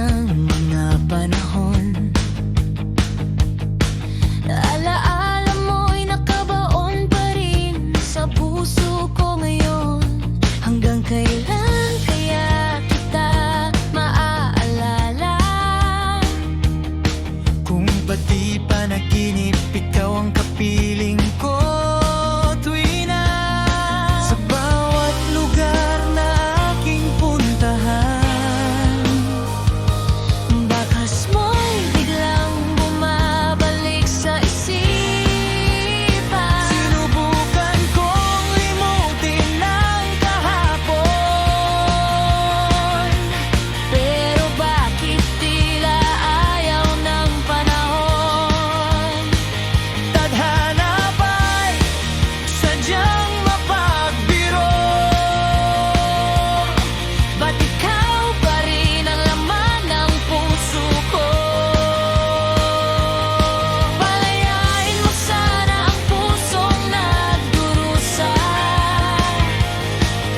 ng mga panahon. Alaala mo'y nakabaon pa rin sa puso ko ngayon. Hanggang kailan kaya kita maaalala? Kung pati panaginip, ikaw ang kapiling ko tuwi na. Sa bawat lugar na aking puntahan, Bakas mo'y biglang bumabalik sa isipan. sinubukan kong limutin ang kahapon, Pero bakit tila ayaw ng panahon? tadhana ba'y sadyang mapagbiro? Ba't ikaw pa rin ang laman ng puso ko? Palayain mo sana ang pusong nagdurusa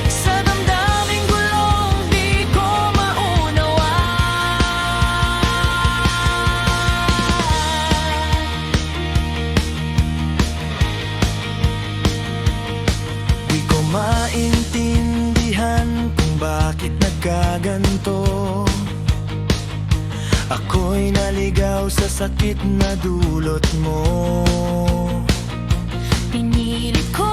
Sa damdaming gulong di ko maunawa. Di ko maintindihan kung bakit nagkaganto. Ako'y naligaw sa sakit na dulot mo. Pinilit ko